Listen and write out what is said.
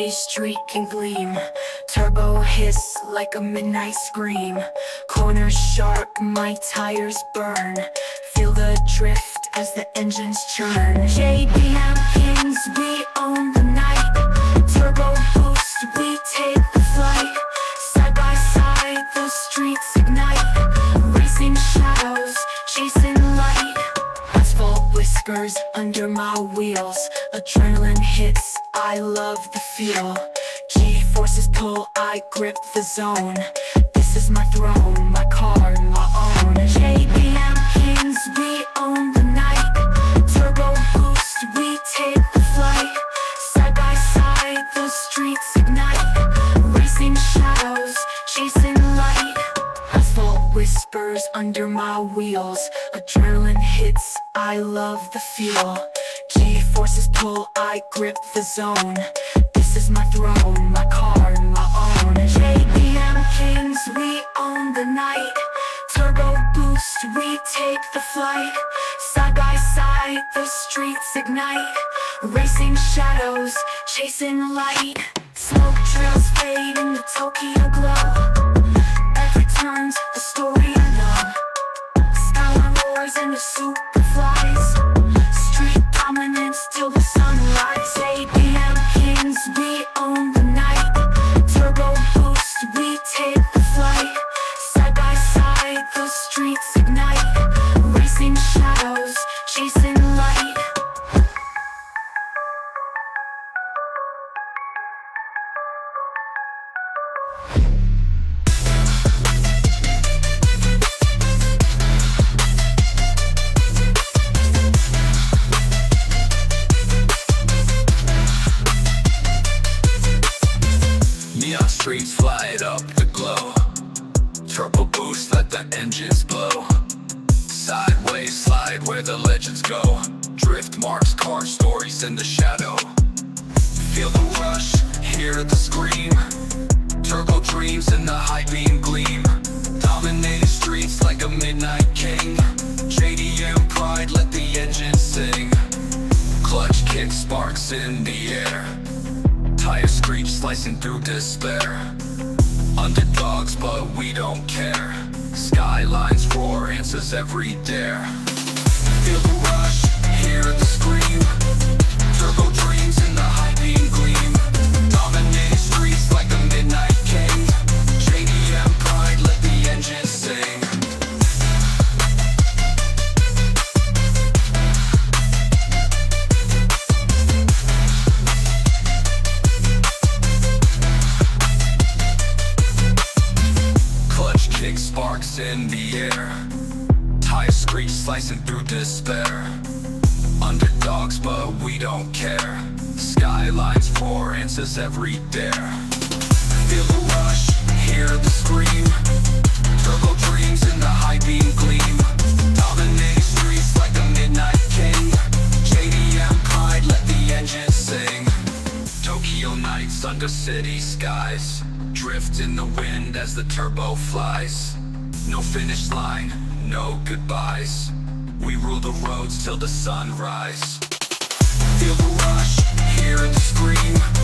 street can gleam. Turbo hiss like a midnight scream. Corners sharp, my tires burn. Feel the drift as the engines churn. JDM kings, we own the night. Turbo boost, we take the flight. Side by side, the streets ignite. Racing shadows, chasing light. Asphalt whispers under my wheels. Adrenaline hits, I love the feel. G-forces pull, I grip the zone. This is my throne, my car, my own. JDM kings, we own the night. Turbo boost, we take the flight. Side by side, the streets ignite. Racing shadows, chasing light. Asphalt whispers under my wheels. Adrenaline hits, I love the feel. G-forces pull, I grip the zone. This is my throne, my car, my own. JDM kings, we own the night. Turbo boost, we take the flight. Side by side, the streets ignite. Racing shadows, chasing light. Smoke trails fade in the Tokyo glow. Every turn's a story I know. Skyline roars and the super flies. Street dominance till the sunrise. ADM kings, we own the night. Turbo boost, we take the flight. Side by side, the streets ignite. Racing shadows, chasing light. Neon streets fly it up the glow. Turbo boost, let the engines blow. Sideways slide where the legends go. Drift marks, car stories in the shadow. Feel the rush, hear the scream. Turbo dreams in the high beam gleam. Dominating streets like a midnight king. JDM pride, let the engines sing. Clutch kick, sparks in the air. Tires screech, slicing through despair. Underdogs, but we don't care. Skylines roar, answers every dare. Feel the rush, hear the scream. Turbo dreams in the high beam gleam. Dominating streets like a midnight king. JDM pride, let the engines sing. Clutch kick, sparks in the air. Tires screech, slicing through despair. Underdogs, but we don't care. Skylines roar, answers every dare. Feel the rush, hear the scream. Turbo dreams in the high beam gleam. Dominating streets like a midnight king. JDM pride, let the engines sing. Tokyo nights under city skies. Drift in the wind as the turbo flies. No finish line, no goodbyes. We rule the roads till the sunrise. Feel the rush, hear the scream.